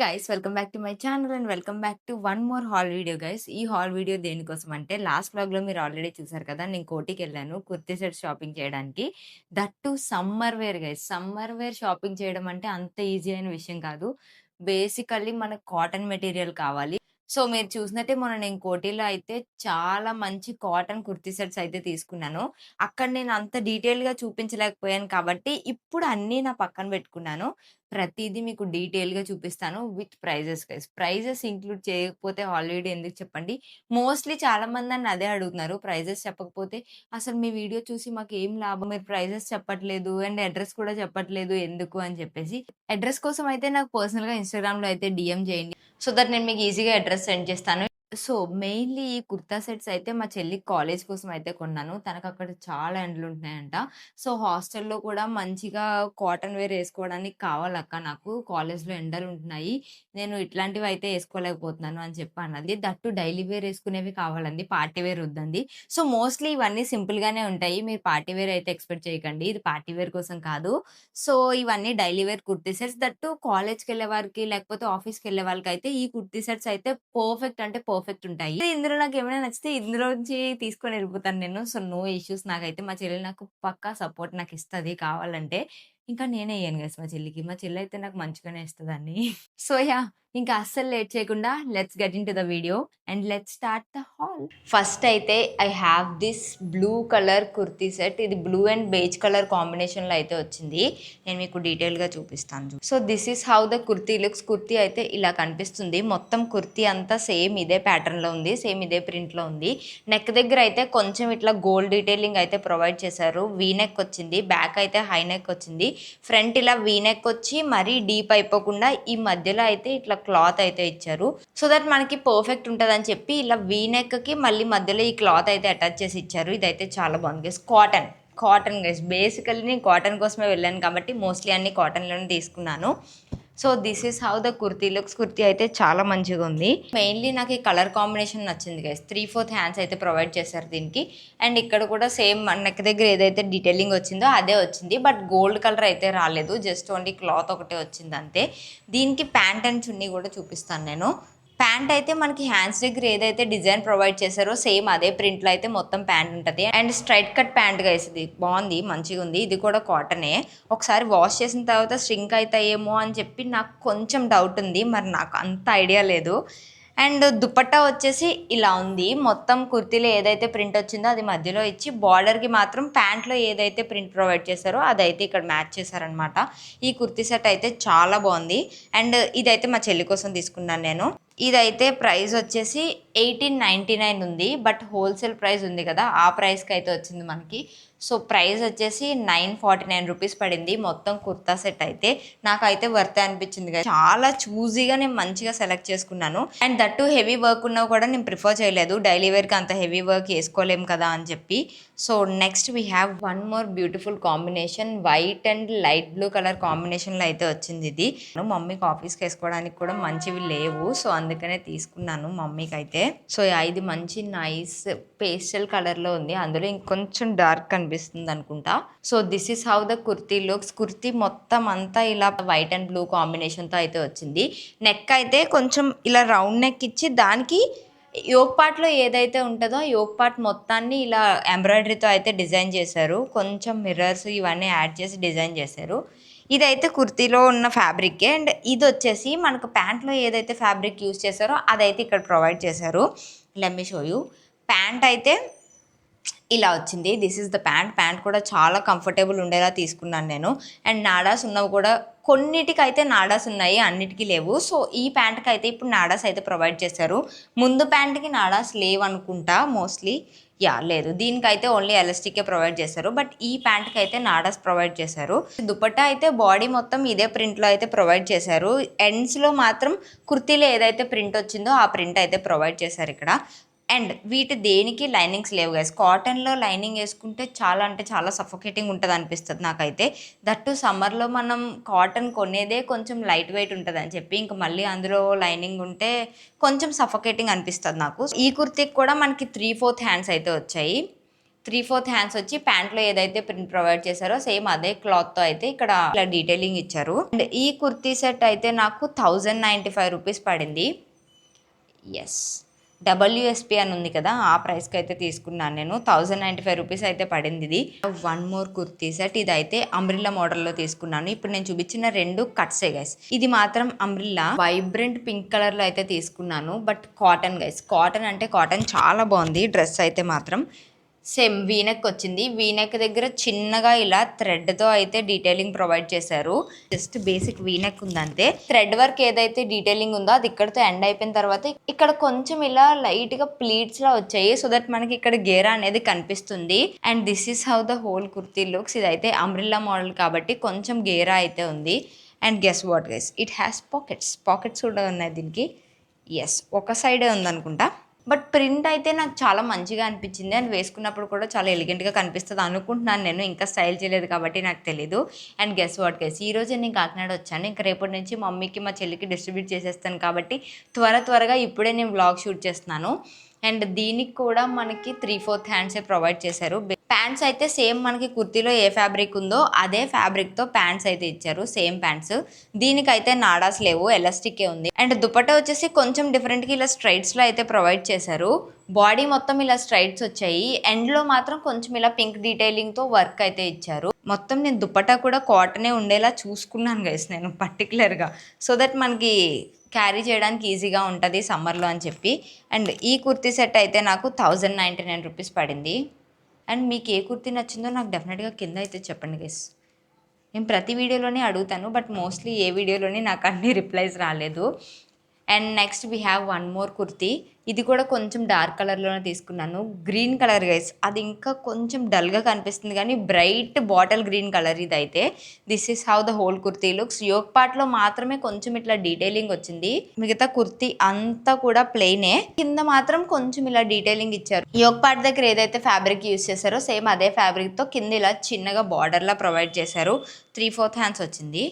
Guys welcome back to my channel and welcome back to one more haul video guys. ఈ haul video దేనికోసం అంటే last వ్లాగ్‌లో మీరు already చూసారు కదా! నేను కోటికెళ్ళాను కుర్తీ సెట్స్ షాపింగ్ చేయడానికి. That too summer wear guys. Summer wear shopping చేయడం అంటే అంత ఈజీ అయిన విషయం కాదు. బేసికల్లీ మనకు కాటన్ మెటీరియల్ కావాలి. సో, మీరు చూసినట్టే మొన్న నేను కోటిలో అయితే చాలా మంచి కాటన్ కుర్తీ సెట్స్ అయితే తీసుకున్నాను. అక్కడ నేను అంత డీటెయిల్‌గా చూపించలేకపోయాను కాబట్టి ఇప్పుడు అన్నీ నా పక్కన పెట్టుకున్నాను. ప్రతీదీ మీకు డీటెయిల్‌గా చూపిస్తాను with prices guys. Prices include చేయకపోతే హాల్ వీడియో ఎందుకు చెప్పండి? మోస్ట్‌లీ చాలామంది నన్ను అదే అడుగుతున్నారు. ప్రైజెస్ చెప్పకపోతే అసలు మీ వీడియో చూసి మాకేం లాభం? మీరు ప్రైజెస్ చెప్పట్లేదు అండ్ అడ్రెస్ కూడా చెప్పట్లేదు ఎందుకు అని చెప్పేసి. అడ్రెస్ కోసం అయితే నాకు పర్సనల్‌గా ఇన్‌స్టాగ్రామ్‌లో అయితే డీఎం చేయండి. సో దట్ నేను మీకు ఈజీగా అడ్రెస్ సెండ్ చేస్తాను. సో, మెయిన్‌లీ ఈ కుర్తా సెట్స్ అయితే మా చెల్లి కాలేజ్ కోసం అయితే కొన్నాను. తనకక్కడ చాలా ఎండలుంటున్నాయంట. సో, హాస్టల్‌లో కూడా మంచిగా కాటన్ వేర్ ఏసుకోవడానికి కావాలక్క నాకు. కాలేజ్‌లో ఎండలుంటున్నాయి. నేను ఇట్లాంటివయితే ఏసుకోలేకపోతున్నాను అని చెప్పి అన్నది. దట్ టూ డైలీ వేర్ ఏసుకునేవి కావాలంది. పార్టీ వేర్ వద్దంది. సో, మోస్ట్‌లీ ఇవన్నీ సింపుల్‌గానే ఉంటాయి. మీరు పార్టీ వేర్ అయితే ఎక్స్‌పెక్ట్ చేయకండి. ఇది పార్టీ వేర్ కోసం కాదు. సో, ఇవన్నీ daily wear kurti sets. That too కాలేజ్‌కెళ్ళే వారికి లేకపోతే ఆఫీస్‌కెళ్ళే వాళ్ళకైతే ఈ కుర్తీ సెట్స్ అయితే పర్ఫెక్ట్ అంటే పర్ఫెక్ట్ ఉంటాయి. ఇందులో నాకేమైనా నచ్చితే ఇందులోంచి తీసుకొని ఎళ్ళిపోతాను నేను. సో, నో ఇష్యూస్ నాకైతే. మా చెల్లి నాకు పక్కా సపోర్ట్ నాకిస్తది కావాలంటే. ఇంకా నేనే ఎయ్యను గైస్ మా చెల్లికి. మా చెల్లయితే నాకు మంచిగానే ఇస్తదన్నీ. So, yeah! ఇంకా అస్సలు లేట్ చేయకుండా let's get into the video and let's start the haul. First అయితే I have this blue colour kurti set. ఇది బ్లూ అండ్ బేజ్ కలర్ కాంబినేషన్‌లో అయితే వచ్చింది. నేను మీకు డీటెయిల్‌గా చూపిస్తాను. So, this is how the kurti looks. Kurti అయితే ఇలా కనిపిస్తుంది. మొత్తం కుర్తీ అంతా సేమ్ ఇదే ప్యాటర్న్‌లో ఉంది. సేమ్ ఇదే ప్రింట్‌లో ఉంది. నెక్ దగ్గర అయితే కొంచెం ఇట్లా గోల్డ్ డీటెయిలింగ్ అయితే ప్రొవైడ్ చేశారు. వీ నెక్ వచ్చింది. బ్యాక్ అయితే హై నెక్ వచ్చింది. ఫ్రంట్ ఇలా వీ నెక్ వచ్చి మరీ డీప్ అయిపోకుండా ఈ మధ్యలో అయితే ఇట్లా క్లాత్ అయితే ఇచ్చారు. సో దట్ మనకి పర్ఫెక్ట్ ఉంటదని చెప్పి ఇలా వీ నెక్‌కి మళ్ళీ మధ్యలో ఈ క్లాత్ అయితే అటాచ్ చేసి ఇచ్చారు. ఇదైతే చాలా బాగుంది గైస్. Cotton guys. బేసికల్లీ నేను కాటన్ కోసమే వెళ్ళాను కాబట్టి మోస్ట్‌లీ అన్నీ కాటన్‌లోనే తీసుకున్నాను. So, this is how the kurti looks. Kurti అయితే చాలా మంచిగుంది. మెయిన్‌లీ నాకు ఈ కలర్ కాంబినేషన్ నచ్చింది గైస్. 3/4 హ్యాండ్స్ అయితే ప్రొవైడ్ చేశారు దీనికి. అండ్ ఇక్కడ కూడా సేమ్ మన నెక్ దగ్గర ఏదైతే డీటెయిలింగ్ వచ్చిందో అదే వచ్చింది. బట్ గోల్డ్ కలర్ అయితే రాలేదు. జస్ట్ ఓన్లీ క్లాత్ ఒకటే వచ్చింది అంతే. దీనికి ప్యాంట్ అండ్ చున్నీ కూడా చూపిస్తాను నేను. ప్యాంట్ అయితే మనకి హ్యాండ్స్ దగ్గర ఏదైతే డిజైన్ ప్రొవైడ్ చేశారో సేమ్ అదే ప్రింట్‌లో అయితే మొత్తం ప్యాంట్ ఉంటది. And straight cut pant guys ఇది. బావుంది. మంచిగుంది. ఇది కూడా కాటనే. ఒకసారి వాష్ చేసిన తర్వాత ష్రింక్ అయితాయేమో అని చెప్పి నాకు కొంచెం డౌట్ ఉంది. మరి నాకు అంత ఐడియా లేదు. అండ్ దుపట్టా వచ్చేసి ఇలా ఉంది. మొత్తం కుర్తీలో ఏదైతే ప్రింట్ వచ్చిందో అది మధ్యలో ఇచ్చి బార్డర్‌కి మాత్రం ప్యాంట్‌లో ఏదైతే ప్రింట్ ప్రొవైడ్ చేశారో అదైతే ఇక్కడ మ్యాచ్ చేశారనమాట. ఈ కుర్తీ సెట్ అయితే చాలా బావుంది. అండ్ ఇదైతే మా చెల్లి కోసం తీసుకున్నాను నేను. ఇదైతే ప్రైస్ వచ్చేసి 1899 ఉంది. బట్ హోల్‌సేల్ ప్రైస్ ఉంది కదా! ఆ ప్రైస్‌కి అయితే వచ్చింది మనకి. సో, ప్రైస్ వచ్చేసి 949 రూపీస్ పడింది. మొత్తం కుర్తా సెట్ అయితే. నాకైతే వర్తే అనిపించింది గైస్. చాలా చూజీగా నేను మంచిగా సెలెక్ట్ చేసుకున్నాను. And that too heavy work ఉన్నవి కూడా నేను ప్రిఫర్ చేయలేదు. డైలీ వేర్‌కి అంత హెవీ వర్క్ ఏసుకోలేం కదా అని చెప్పి. So, next we have one more beautiful combination. White and light blue colour కాంబినేషన్‌లో అయితే వచ్చింది ఇది. మమ్మీకి ఆఫీస్‌కి ఏసుకోవడానికి కూడా మంచివి లేవు. సో, అందుకనే తీసుకున్నాను మమ్మీకైతే. So, yeah! ఇది మంచి నైస్ పేస్టల్ కలర్‌లో ఉంది. అందులో ఇంకొంచెం డార్క్ కనిపిస్తుంది అనుకుంటా. So, this is how the kurti looks. Kurti మొత్తం అంతా ఇలా వైట్ అండ్ బ్లూ కాంబినేషన్‌తో అయితే వచ్చింది. నెక్ అయితే కొంచెం ఇలా రౌండ్ నెక్ ఇచ్చి దానికి యోక్ పార్ట్‌లో ఏదైతే ఉంటదో ఆ యోక్ పార్ట్ మొత్తాన్ని ఇలా ఎంబ్రాయిడరీతో అయితే డిజైన్ చేశారు. కొంచెం మిర్రర్స్ ఇవన్నీ యాడ్ చేసి డిజైన్ చేశారు. ఇదైతే కుర్తీలో ఉన్న ఫ్యాబ్రికే. అండ్ ఇదొచ్చేసి మనకు ప్యాంట్‌లో ఏదైతే ఫ్యాబ్రిక్ యూజ్ చేశారో అదైతే ఇక్కడ ప్రొవైడ్ చేశారు. Let me show you. Pant అయితే ఇలా వచ్చింది. This is the pant. Pant కూడా చాలా కంఫర్టబుల్ ఉండేలా తీసుకున్నాను నేను. అండ్ నాడాస్ ఉన్నవి కూడా కొన్నిటికైతే నాడాస్ ఉన్నాయి. అన్నిటికి లేవు. సో, ఈ ప్యాంట్‌కైతే ఇప్పుడు నాడాస్ అయితే ప్రొవైడ్ చేశారు. ముందు ప్యాంట్‌కి నాడాస్ లేవనుకుంటా మోస్ట్‌లీ. యాహ్! లేదు. దీనికైతే ఓన్లీ ఎలాస్టికే ప్రొవైడ్ చేశారు. బట్ ఈ ప్యాంట్‌కైతే నాడాస్ ప్రొవైడ్ చేశారు. దుపట్టా అయితే బాడీ మొత్తం ఇదే ప్రింట్‌లో అయితే ప్రొవైడ్ చేశారు. ఎండ్స్‌లో మాత్రం కుర్తీలో ఏదైతే ప్రింట్ వచ్చిందో ఆ ప్రింట్ అయితే ప్రొవైడ్ చేశారిక్కడ. అండ్ వీటి దేనికి లైనింగ్స్ లేవు గైస్. కాటన్‌లో లైనింగ్ యేసుకుంటే చాలా అంటే చాలా సఫోకేటింగ్ ఉంటదనిపిస్తది నాకైతే. దట్ టూ సమ్మర్‌లో మనం కాటన్ కొనేదే కొంచెం లైట్ వెయిట్ ఉంటదని చెప్పి, ఇంక మళ్ళీ అందులో లైనింగ్ ఉంటే కొంచెం సఫోకేటింగ్ అనిపిస్తది నాకు. ఈ కుర్తీకి కూడా మనకి 3/4 హ్యాండ్స్ అయితే వచ్చాయి. 3/4 హ్యాండ్స్ వచ్చి ప్యాంట్లో ఏదైతే ప్రింట్ ప్రొవైడ్ చేశారో సేమ్ అదే క్లాత్తో అయితే ఇక్కడ ఇలా డీటెయిలింగ్ ఇచ్చారు. అండ్ ఈ కుర్తీ సెట్ అయితే నాకు 1095 రూపీస్ పడింది. ఎస్, WSP అని ఉంది కదా, ఆ ప్రైస్కి అయితే తీసుకున్నాను నేను. 1095 రూపీస్ అయితే పడింది ఇది. వన్ మోర్ కుర్తీ సెట్, ఇది అయితే అంబ్రిల్లా మోడల్లో తీసుకున్నాను. ఇప్పుడు నేను చూపించిన 2 కట్సే గైస్. ఇది మాత్రం అంబ్రిల్లా వైబ్రెంట్ పింక్ కలర్లో అయితే తీసుకున్నాను. బట్ కాటన్ గైస్, కాటన్ అంటే కాటన్, చాలా బాగుంది డ్రెస్ అయితే మాత్రం. సేమ్ వీనెక్ వచ్చింది. వీనెక్ దగ్గర చిన్నగా ఇలా థ్రెడ్తో అయితే డీటెయిలింగ్ ప్రొవైడ్ చేశారు. జస్ట్ బేసిక్ వీనెక్ ఉందంతే. థ్రెడ్ వర్క్ ఏదైతే డీటెయిలింగ్ ఉందో అది ఇక్కడతో ఎండ్ అయిపోయిన తర్వాత ఇక్కడ కొంచెం ఇలా లైట్గా ప్లీట్స్ లా వచ్చాయి, సో దట్ మనకి ఇక్కడ గేరా అనేది కనిపిస్తుంది. And this is how the whole kurti looks. ఇదైతే అంబ్రిల్లా మోడల్ కాబట్టి కొంచెం గేరా అయితే ఉంది. And guess what guys, it has pockets కూడా ఉన్నాయి దీనికి. ఎస్, ఒక సైడే ఉందనుకుంటా. బట్ ప్రింట్ అయితే నాకు చాలా మంచిగా అనిపించింది. అండ్ వేసుకున్నప్పుడు కూడా చాలా ఎలిగెంట్గా కనిపిస్తుంది అనుకుంటున్నాను నేను. ఇంకా స్టైల్ చేయలేదు కాబట్టి నాకు తెలీదు. అండ్ గెస్ వాట్ గైస్, ఈరోజు నేను కాకినాడ వచ్చాను. ఇంకా రేపటి నుంచి మమ్మీకి మా చెల్లికి డిస్ట్రిబ్యూట్ చేసేస్తాను కాబట్టి త్వరగా ఇప్పుడే నేను వ్లాగ్ షూట్ చేస్తున్నాను. అండ్ దీనికి కూడా మనకి 3/4 హ్యాండ్సే ప్రొవైడ్ చేశారు. ప్యాంట్స్ అయితే సేమ్ మనకి కుర్తీలో ఏ ఫ్యాబ్రిక్ ఉందో అదే ఫ్యాబ్రిక్తో ప్యాంట్స్ అయితే ఇచ్చారు, సేమ్ ప్యాంట్స్. దీనికైతే నాడాస్ లేవు, ఎలాస్టికే ఉంది. అండ్ దుపట్టా వచ్చేసి కొంచెం డిఫరెంట్గా ఇలా స్ట్రైట్స్లో అయితే ప్రొవైడ్ చేశారు. బాడీ మొత్తం ఇలా స్ట్రైట్స్ వచ్చాయి. ఎండ్లో మాత్రం కొంచెం ఇలా పింక్ డీటెయిలింగ్తో వర్క్ అయితే ఇచ్చారు. మొత్తం నేను దుపట్టా కూడా కాటనే ఉండేలా చూసుకున్నాను గైస్ నేను పర్టికులర్గా, సో దట్ మనకి క్యారీ చేయడానికి ఈజీగా ఉంటుంది సమ్మర్లో అని చెప్పి. అండ్ ఈ కుర్తీ సెట్ అయితే నాకు 1099 రూపీస్ పడింది. అండ్ మీకు ఏ కుర్తీ నచ్చిందో నాకు డెఫినెట్గా కింద అయితే చెప్పండి గైస్. నేను ప్రతి వీడియోలోనే అడుగుతాను, బట్ మోస్ట్లీ ఏ వీడియోలోని నాకు అన్ని రిప్లైస్ రాలేదు. And next we have one more kurti. ఇది కూడా కొంచెం డార్క్ కలర్లోనే తీసుకున్నాను. గ్రీన్ కలర్ గైస్, అది ఇంకా కొంచెం డల్గా కనిపిస్తుంది కానీ బ్రైట్ బాటిల్ గ్రీన్ కలర్ ఇదైతే. This is how the whole kurti looks. Yoke పార్ట్లో మాత్రమే కొంచెం ఇట్లా డీటెయిలింగ్ వచ్చింది, మిగతా కుర్తీ అంతా కూడా ప్లెయినే. కింద మాత్రం కొంచెం ఇలా డీటెయిలింగ్ ఇచ్చారు. యోక్ పార్ట్ దగ్గర ఏదైతే ఫ్యాబ్రిక్ యూస్ చేశారో సేమ్ అదే ఫ్యాబ్రిక్తో కింద ఇలా చిన్నగా బార్డర్లా ప్రొవైడ్ చేశారు. 3/4 హ్యాండ్స్ వచ్చింది,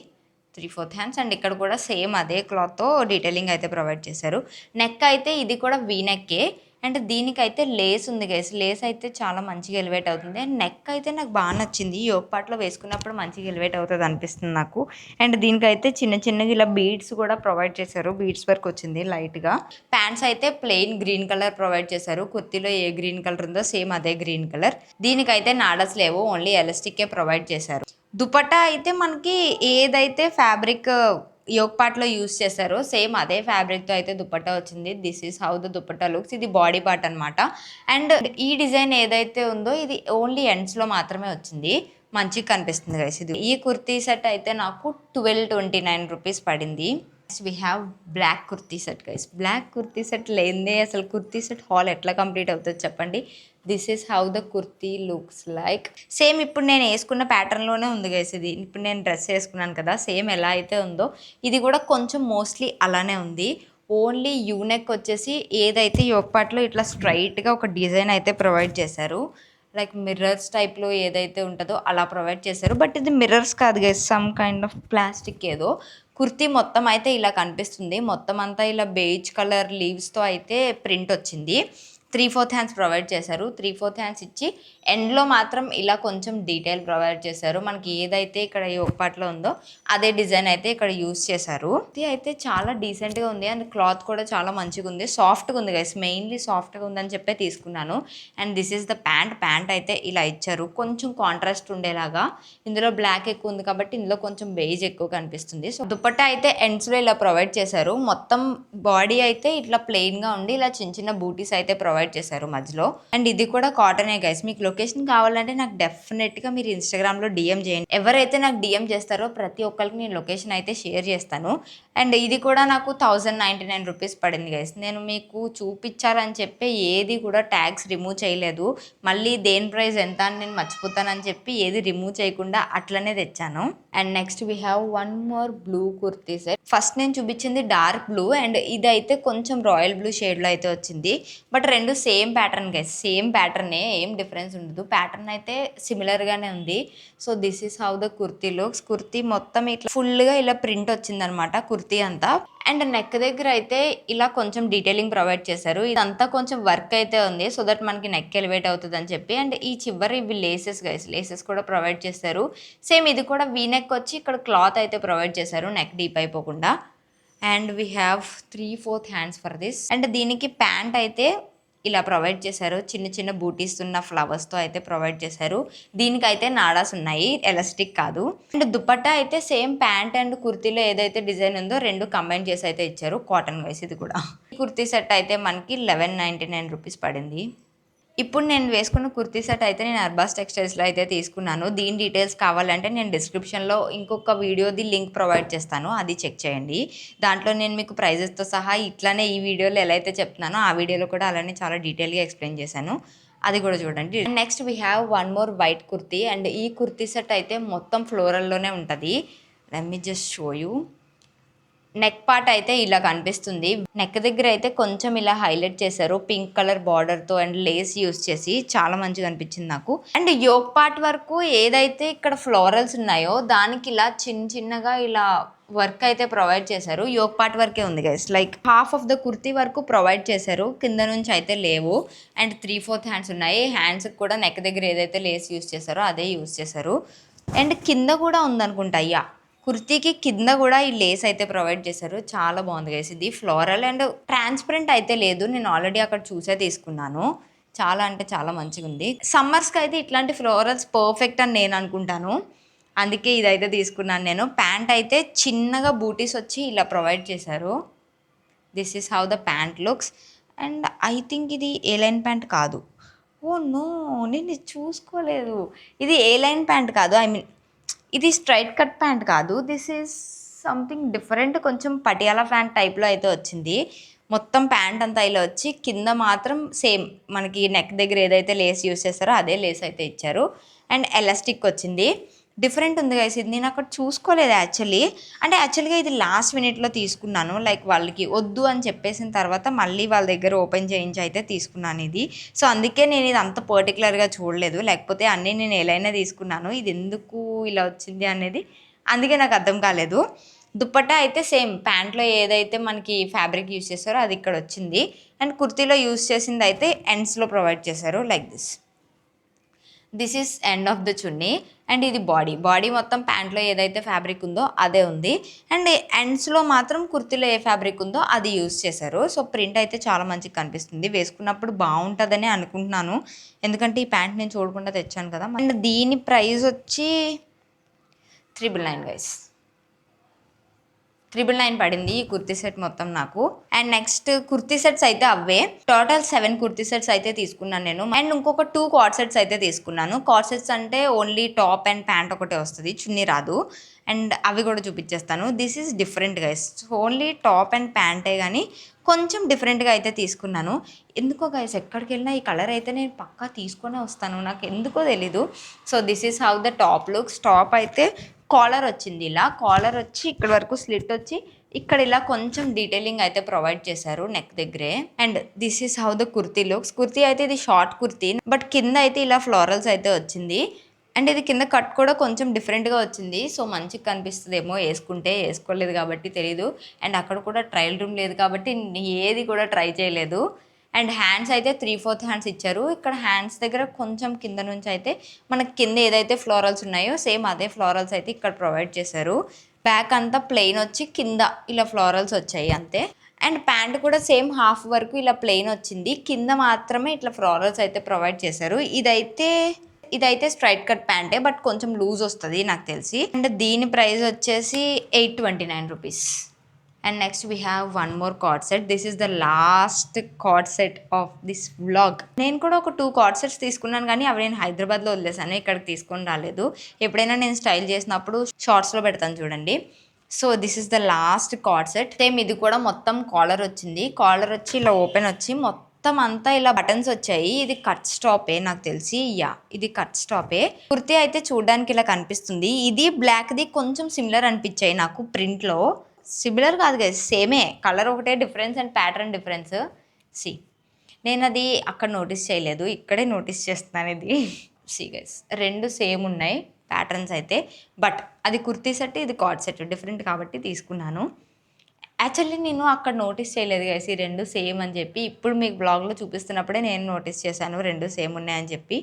3/4 హ్యాండ్స్. అండ్ ఇక్కడ కూడా సేమ్ అదే క్లాత్తో డీటెయిలింగ్ అయితే ప్రొవైడ్ చేశారు. నెక్ అయితే ఇది కూడా వీనెక్కే. అండ్ దీనికైతే లేస్ ఉంది గైస్, లేస్ అయితే చాలా మంచిగా ఎలివేట్ అవుతుంది. అండ్ నెక్ అయితే నాకు బాగా నచ్చింది, యోక్ పార్ట్లో వేసుకున్నప్పుడు మంచిగా ఎలివేట్ అవుతుంది అనిపిస్తుంది నాకు. అండ్ దీనికైతే చిన్నగా ఇలా బీడ్స్ కూడా ప్రొవైడ్ చేశారు, బీడ్స్ వర్క్ వచ్చింది లైట్గా. ప్యాంట్స్ అయితే ప్లెయిన్ గ్రీన్ కలర్ ప్రొవైడ్ చేశారు. కుర్తీలో ఏ గ్రీన్ కలర్ ఉందో సేమ్ అదే గ్రీన్ కలర్. దీనికైతే నాడస్ లేవు, ఓన్లీ ఎలాస్టిక్కే ప్రొవైడ్ చేశారు. దుపట్టా అయితే మనకి ఏదైతే ఫ్యాబ్రిక్ యోక్ పార్ట్లో యూస్ చేశారో సేమ్ అదే ఫ్యాబ్రిక్తో అయితే దుపట్టా వచ్చింది. This is how the dupatta looks. ఇది బాడీ పార్ట్ అనమాట. అండ్ ఈ డిజైన్ ఏదైతే ఉందో ఇది ఓన్లీ ఎండ్స్లో మాత్రమే వచ్చింది, మంచిగా కనిపిస్తుంది గైస్. ఇది ఈ కుర్తీ సెట్ అయితే నాకు 1229 రూపీస్ పడింది. We have black kurti set guys. Black kurti set లేదే అసలు కుర్తీ సెట్ హాల్ ఎట్లా కంప్లీట్ అవుతుంది చెప్పండి. This is how the kurti looks like. Same ఇప్పుడు నేను వేసుకున్న ప్యాటర్న్లోనే ఉంది గైస్ ఇది. ఇప్పుడు నేను డ్రెస్ వేసుకున్నాను కదా, సేమ్ ఎలా అయితే ఉందో ఇది కూడా కొంచెం మోస్ట్లీ అలానే ఉంది. ఓన్లీ యూనెక్ వచ్చేసి ఏదైతే యోక్ పార్ట్లో ఇట్లా స్ట్రైట్గా ఒక డిజైన్ అయితే ప్రొవైడ్ చేశారు, లైక్ మిర్రర్స్ టైప్లో ఏదైతే ఉంటుందో అలా ప్రొవైడ్ చేశారు. బట్ ఇది మిర్రర్స్ కాదు guys, some kind of plastic ఏదో. కుర్తీ మొత్తం అయితే ఇలా కనిపిస్తుంది, మొత్తం అంతా ఇలా బేజ్ కలర్ లీవ్స్తో అయితే ప్రింట్ వచ్చింది. 3/4 హ్యాండ్స్ ప్రొవైడ్ చేశారు. 3/4 హ్యాండ్స్ ఇచ్చి ఎండ్లో మాత్రం ఇలా కొంచెం డీటెయిల్ ప్రొవైడ్ చేశారు. మనకి ఏదైతే ఇక్కడ ఈ ఒక పార్ట్లో ఉందో అదే డిజైన్ అయితే ఇక్కడ యూస్ చేశారు. ఇది అయితే చాలా డీసెంట్గా ఉంది. అండ్ క్లాత్ కూడా చాలా మంచిగా ఉంది, సాఫ్ట్గా ఉంది గైస్. మెయిన్లీ సాఫ్ట్గా ఉందని చెప్పే తీసుకున్నాను. And this is the pant అయితే ఇలా ఇచ్చారు, కొంచెం కాంట్రాస్ట్ ఉండేలాగా. ఇందులో బ్లాక్ ఎక్కువ ఉంది కాబట్టి ఇందులో కొంచెం బేజ్ ఎక్కువ కనిపిస్తుంది. సో దుపట్టా అయితే ఎండ్స్లో ఇలా ప్రొవైడ్ చేశారు. మొత్తం బాడీ అయితే ఇట్లా ప్లెయిన్గా ఉండి ఇలా చిన్న బూటీస్ అయితే ప్రొవైడ్ చేశారు మధ్యలో. అండ్ ఇది కూడా కాటనే గైస్. మీకు లొకేషన్ కావాలంటే నాకు డెఫినెట్గా మీరు ఇన్స్టాగ్రామ్లో డిఎం చేయండి. ఎవరైతే నాకు డిఎం చేస్తారో ప్రతి ఒక్కరికి నేను లొకేషన్ అయితే షేర్ చేస్తాను. అండ్ ఇది కూడా నాకు 1099 రూపీస్ పడింది గైస్. నేను మీకు చూపించాలని చెప్పి ఏది కూడా ట్యాగ్స్ రిమూవ్ చేయలేదు, మళ్ళీ దేని ప్రైస్ ఎంత అని నేను మర్చిపోతానని చెప్పి ఏది రిమూవ్ చేయకుండా అట్లనే తెచ్చాను. And next we have one more blue kurti set. First నేను చూపించింది డార్క్ బ్లూ, అండ్ ఇదైతే కొంచెం రాయల్ బ్లూ షేడ్లో అయితే వచ్చింది. బట్ రెండు and same pattern guys, same ప్యాటర్నే, ఏం డిఫరెన్స్ ఉండదు. ప్యాటర్న్ అయితే సిమిలర్గానే ఉంది. So this is how the kurti looks. Kurti మొత్తం ఇట్లా ఫుల్గా ఇలా ప్రింట్ వచ్చిందనమాట కుర్తీ అంతా. అండ్ నెక్ దగ్గర అయితే ఇలా కొంచెం డీటెయిలింగ్ ప్రొవైడ్ చేశారు. ఇదంతా కొంచెం వర్క్ అయితే ఉంది, సో దట్ మనకి నెక్ ఎలివేట్ అవుతుంది అని చెప్పి. అండ్ ఈ చివరి ఇవి లేసెస్ గైస్, లేసెస్ కూడా ప్రొవైడ్ చేశారు. సేమ్ ఇది కూడా వీ నెక్ వచ్చి ఇక్కడ క్లాత్ అయితే ప్రొవైడ్ చేశారు నెక్ డీప్ అయిపోకుండా. And we have 3/4 hands for this. And దీనికి ప్యాంట్ అయితే ఇలా ప్రొవైడ్ చేశారు, చిన్న చిన్న బూటీస్ ఉన్న ఫ్లవర్స్తో అయితే ప్రొవైడ్ చేశారు. దీనికైతే నాడాస్ ఉన్నాయి, ఎలాస్టిక్ కాదు. అండ్ దుపట్టా అయితే సేమ్ ప్యాంట్ అండ్ కుర్తీలో ఏదైతే డిజైన్ ఉందో రెండు కంబైన్ చేసి అయితే ఇచ్చారు. కాటన్ వైస్ ఇది కూడా. ఈ కుర్తీ సెట్ అయితే మనకి 1199 రూపీస్ పడింది. ఇప్పుడు నేను వేసుకున్న కుర్తీ సెట్ అయితే నేను అర్బాస్ టెక్స్టైల్స్లో అయితే తీసుకున్నాను. దీని డీటెయిల్స్ కావాలంటే నేను డిస్క్రిప్షన్లో ఇంకొక వీడియోది లింక్ ప్రొవైడ్ చేస్తాను, అది చెక్ చేయండి. దాంట్లో నేను మీకు ప్రైజెస్తో సహా ఇట్లానే ఈ వీడియోలో ఎలా అయితే చెప్తున్నానో ఆ వీడియోలో కూడా అలానే చాలా డీటెయిల్గా ఎక్స్ప్లెయిన్ చేశాను, అది కూడా చూడండి. Next we have one more white kurti. And ఈ కుర్తీ సెట్ అయితే మొత్తం ఫ్లోరల్లోనే ఉంటుంది. Let me just show you. Neck part అయితే ఇలా కనిపిస్తుంది. నెక్ దగ్గర అయితే కొంచెం ఇలా హైలైట్ చేశారు పింక్ కలర్ బార్డర్తో అండ్ లేస్ యూస్ చేసి, చాలా మంచిగా అనిపించింది నాకు. అండ్ యోక్ పార్ట్ వరకు ఏదైతే ఇక్కడ ఫ్లోరల్స్ ఉన్నాయో దానికి ఇలా చిన్నగా ఇలా వర్క్ అయితే ప్రొవైడ్ చేశారు. యోక్ పార్ట్ వరకే ఉంది guys, like half of the kurti వరకు ప్రొవైడ్ చేశారు, కింద నుంచి అయితే లేవు. అండ్ 3/4 హ్యాండ్స్ ఉన్నాయి. హ్యాండ్స్కి కూడా నెక్ దగ్గర ఏదైతే లేస్ యూస్ చేశారో అదే యూస్ చేశారు. అండ్ కింద కూడా ఉందనుకుంటా, అయ్యా కుర్తీకి కింద కూడా ఈ లేస్ అయితే ప్రొవైడ్ చేశారు. చాలా బాగుంది గైస్. ఇది ఫ్లోరల్ అండ్ ట్రాన్స్పరెంట్ అయితే లేదు, నేను ఆల్రెడీ అక్కడ చూసే తీసుకున్నాను. చాలా అంటే చాలా మంచిగా ఉంది. సమ్మర్స్కి అయితే ఇట్లాంటి ఫ్లోరల్స్ పర్ఫెక్ట్ అని నేను అనుకుంటాను, అందుకే ఇదైతే తీసుకున్నాను నేను. ప్యాంట్ అయితే చిన్నగా బూటీస్ వచ్చి ఇలా ప్రొవైడ్ చేశారు. This is how the pant looks. And I think ఇది ఏ లైన్ ప్యాంట్ కాదు. ఓ నో, నేను ఇది చూసుకోలేదు. ఇది ఏ లైన్ ప్యాంట్ కాదు, ఐ మీన్ ఇది స్ట్రైట్ కట్ ప్యాంట్ కాదు. దిస్ ఈజ్ సంథింగ్ డిఫరెంట్, కొంచెం పటియాలా ప్యాంట్ టైప్లో అయితే వచ్చింది. మొత్తం ప్యాంట్ అంతా ఇలా వచ్చి కింద మాత్రం సేమ్ మనకి నెక్ దగ్గర ఏదైతే లేస్ యూస్ చేస్తారో అదే లేస్ అయితే ఇచ్చారు. అండ్ ఎలాస్టిక్ వచ్చింది. డిఫరెంట్ ఉంది గైస్. ఇది నేను అక్కడ చూసుకోలేదు యాక్చువల్గా ఇది లాస్ట్ మినిట్లో తీసుకున్నాను. లైక్ వాళ్ళకి వద్దు అని చెప్పేసిన తర్వాత మళ్ళీ వాళ్ళ దగ్గర ఓపెన్ చేయించి అయితే తీసుకున్నాను ఇది. సో అందుకే నేను ఇది అంత పర్టికులర్గా చూడలేదు, లేకపోతే అన్నీ నేను ఎలా తీసుకున్నాను. ఇది ఎందుకు ఇలా వచ్చింది అనేది అందుకే నాకు అర్థం కాలేదు. దుప్పట్టా అయితే సేమ్ ప్యాంట్లో ఏదైతే మనకి ఫ్యాబ్రిక్ యూస్ చేస్తారో అది ఇక్కడ వచ్చింది. అండ్ కుర్తీలో యూస్ చేసింది అయితే ఎండ్స్లో ప్రొవైడ్ చేశారు, like this is end of the chunni. And ఇది బాడీ మొత్తం ప్యాంట్లో ఏదైతే ఫ్యాబ్రిక్ ఉందో అదే ఉంది. అండ్ ఎండ్స్లో మాత్రం కుర్తీలో ఏ ఫ్యాబ్రిక్ ఉందో అది యూస్ చేశారు. సో ప్రింట్ అయితే చాలా మంచిగా కనిపిస్తుంది, వేసుకున్నప్పుడు బాగుంటుందని అనుకుంటున్నాను, ఎందుకంటే ఈ ప్యాంట్ నేను చూడకుండా తెచ్చాను కదా. అండ్ దీని ప్రైస్ వచ్చి 999 గైస్. 999 పడింది ఈ కుర్తీ సెట్ మొత్తం నాకు. అండ్ నెక్స్ట్ కుర్తీ సెట్స్ అయితే అవే, టోటల్ 7 కుర్తీ సెట్స్ అయితే తీసుకున్నాను నేను. అండ్ ఇంకొక 2 కార్డ్ సెట్స్ అయితే తీసుకున్నాను. కార్డ్ సెట్స్ అంటే ఓన్లీ టాప్ అండ్ ప్యాంట్ ఒకటే వస్తుంది, చున్నీ రాదు. అండ్ అవి కూడా చూపించేస్తాను. This is different guys, only top and ప్యాంటే కానీ కొంచెం డిఫరెంట్గా అయితే తీసుకున్నాను. ఎందుకో గైస్ ఎక్కడికి వెళ్ళినా ఈ కలర్ అయితే నేను పక్కా తీసుకొనే వస్తాను, నాకు ఎందుకో తెలీదు. So this is how the top looks. Top అయితే కాలర్ వచ్చింది, ఇలా కాలర్ వచ్చి ఇక్కడ వరకు స్లిట్ వచ్చి ఇక్కడ ఇలా కొంచెం డీటెయిలింగ్ అయితే ప్రొవైడ్ చేశారు నెక్ దగ్గరే. And this is how the kurti looks. Kurti అయితే ఇది షార్ట్ కుర్తీ, బట్ కింద అయితే ఇలా ఫ్లోరల్స్ అయితే వచ్చింది. అండ్ ఇది కింద కట్ కూడా కొంచెం డిఫరెంట్గా వచ్చింది, సో మంచిగా కనిపిస్తుందేమో వేసుకుంటే. వేసుకోలేదు కాబట్టి తెలీదు. అండ్ అక్కడ కూడా ట్రయల్ రూమ్ లేదు కాబట్టి ఏది కూడా ట్రై చేయలేదు. అండ్ హ్యాండ్స్ అయితే 3/4 హ్యాండ్స్ ఇచ్చారు. ఇక్కడ హ్యాండ్స్ దగ్గర కొంచెం కింద నుంచి అయితే మనకి కింద ఏదైతే ఫ్లోరల్స్ ఉన్నాయో సేమ్ అదే ఫ్లోరల్స్ అయితే ఇక్కడ ప్రొవైడ్ చేశారు. బ్యాక్ అంతా ప్లెయిన్ వచ్చి కింద ఇలా ఫ్లోరల్స్ వచ్చాయి అంతే. అండ్ ప్యాంట్ కూడా సేమ్ హాఫ్ వరకు ఇలా ప్లెయిన్ వచ్చింది, కింద మాత్రమే ఇట్లా ఫ్లోరల్స్ అయితే ప్రొవైడ్ చేశారు. ఇదైతే స్ట్రైట్ కట్ ప్యాంటే, బట్ కొంచెం లూజ్ వస్తుంది నాకు తెలిసి. అండ్ దీని ప్రైస్ వచ్చేసి 829 rupees. And next we have one more card set. This is the last card set of this vlog. నేను కూడా ఒక 2 కార్డ్ సెట్స్ తీసుకున్నాను, కానీ అవి నేను హైదరాబాద్లో వదిలేసాను, ఇక్కడికి తీసుకొని రాలేదు. ఎప్పుడైనా నేను స్టైల్ చేసినప్పుడు షార్ట్స్లో పెడతాను చూడండి. So this is the last card set. Same ఇది కూడా మొత్తం కాలర్ వచ్చింది. కాలర్ వచ్చి ఇలా ఓపెన్ వచ్చి మొత్తం అంతా ఇలా బటన్స్ వచ్చాయి. ఇది కట్ స్టాపే నాకు తెలిసి, ఇది కట్ స్టాపే. కుర్తీ అయితే చూడడానికి ఇలా కనిపిస్తుంది. ఇది బ్లాక్ది కొంచెం సిమిలర్ అనిపించాయి నాకు ప్రింట్లో. సిమిలర్ కాదు కదా, సేమే కలర్ ఒకటే difference and pattern difference. See నేనది అక్కడ నోటీస్ చేయలేదు. ఇక్కడే నోటీస్ చేస్తున్నాను ఇది. సీ గైస్ 2 సేమ్ ఉన్నాయి ప్యాటర్న్స్ అయితే. బట్ అది కుర్తీ సెట్, ఇది కార్డ్ సెట్ డిఫరెంట్ కాబట్టి తీసుకున్నాను. యాక్చువల్లీ నేను అక్కడ నోటీస్ చేయలేదు గైస్ ఈ 2 సేమ్ అని చెప్పి. ఇప్పుడు మీకు బ్లాగ్‌లో చూపిస్తున్నప్పుడే నేను నోటీస్ చేశాను 2 సేమ్ ఉన్నాయని చెప్పి.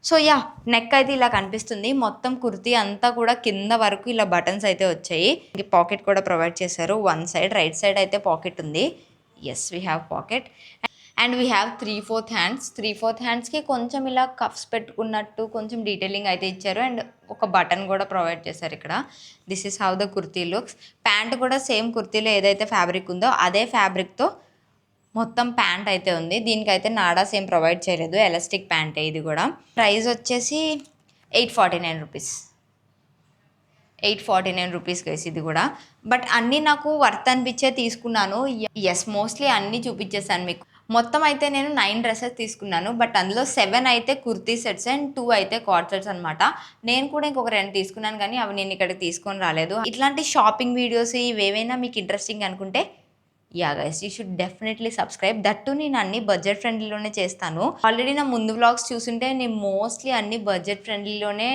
So yeah! నెక్ అయితే ఇలా కనిపిస్తుంది. మొత్తం కుర్తీ అంతా కూడా కింద వరకు ఇలా బటన్స్ అయితే వచ్చాయి. పాకెట్ కూడా ప్రొవైడ్ చేశారు. వన్ సైడ్ రైట్ సైడ్ అయితే పాకెట్ ఉంది. Yes we have pocket. And we have 3/4 hands. 3/4 హ్యాండ్స్‌కి కొంచెం ఇలా కఫ్స్ పెట్టుకున్నట్టు కొంచెం డీటెయిలింగ్ అయితే ఇచ్చారు. అండ్ ఒక బటన్ కూడా ప్రొవైడ్ చేశారు ఇక్కడ. This is how the kurti looks. Pant కూడా సేమ్ కుర్తీలో ఏదైతే ఫ్యాబ్రిక్ ఉందో అదే ఫ్యాబ్రిక్‌తో మొత్తం ప్యాంట్ అయితే ఉంది. దీనికైతే నాడాస్ ఏం ప్రొవైడ్ చేయలేదు. ఎలాస్టిక్ ప్యాంటే ఇది కూడా. ప్రైస్ వచ్చేసి 849 రూపీస్. 849 రూపీస్ గైస్ ఇది కూడా. బట్ అన్నీ నాకు వర్త్ అనిపించే తీసుకున్నాను. యెస్ మోస్ట్లీ అన్నీ చూపించేసాను మీకు. మొత్తం అయితే నేను 9 డ్రెసెస్ తీసుకున్నాను. బట్ అందులో 7 అయితే కుర్తీ సెట్స్ అండ్ 2 అయితే కార్డ్ సెట్స్ అనమాట. నేను కూడా ఇంకొక 2 తీసుకున్నాను కానీ అవి నేను ఇక్కడికి తీసుకొని రాలేదు. ఇట్లాంటి షాపింగ్ వీడియోస్ ఇవేవైనా మీకు ఇంట్రెస్టింగ్ అనుకుంటే yeah guys you should definitely subscribe. That నేను అన్ని బడ్జెట్ ఫ్రెండ్లీలోనే చేస్తాను. ఆల్రెడీ నా ముందు వ్లాగ్స్ చూసుంటే నేను మోస్ట్లీ అన్ని బడ్జెట్ ఫ్రెండ్లీలోనే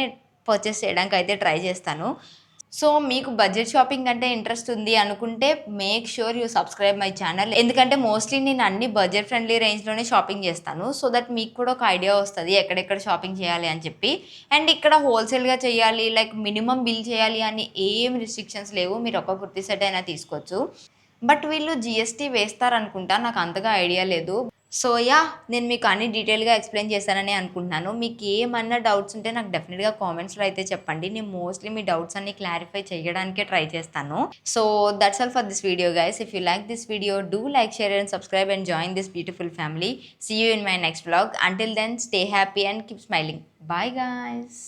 పర్చేస్ చేయడానికి అయితే ట్రై చేస్తాను. సో మీకు బడ్జెట్ షాపింగ్ అంటే ఇంట్రెస్ట్ ఉంది అనుకుంటే make sure you subscribe my channel. ఎందుకంటే మోస్ట్లీ నేను అన్ని బడ్జెట్ ఫ్రెండ్లీ రేంజ్లోనే షాపింగ్ చేస్తాను. సో దట్ మీకు కూడా ఒక ఐడియా వస్తుంది ఎక్కడెక్కడ షాపింగ్ చేయాలి అని చెప్పి. అండ్ ఇక్కడ హోల్సేల్గా చేయాలి లైక్ మినిమం బిల్ చేయాలి అని ఏం రిస్ట్రిక్షన్స్ లేవు. మీరు ఒక కుర్తీ సెట్ అయినా తీసుకోవచ్చు. బట్ వీళ్ళు జిఎస్టీ వేస్తారనుకుంటా, నాకు అంతగా ఐడియా లేదు. సో యా నేను మీకు అన్ని డీటెయిల్గా ఎక్స్ప్లెయిన్ చేశానని అనుకుంటున్నాను. మీకు ఏమన్నా డౌట్స్ ఉంటే నాకు డెఫినెట్గా కామెంట్స్లో అయితే చెప్పండి. నేను మోస్ట్లీ మీ డౌట్స్ అన్ని క్లారిఫై చేయడానికే ట్రై చేస్తాను. So that's all for this video guys. If you like this video do like, share and subscribe and join this beautiful family. See you in my next vlog. Until then stay happy and keep smiling. Bye guys.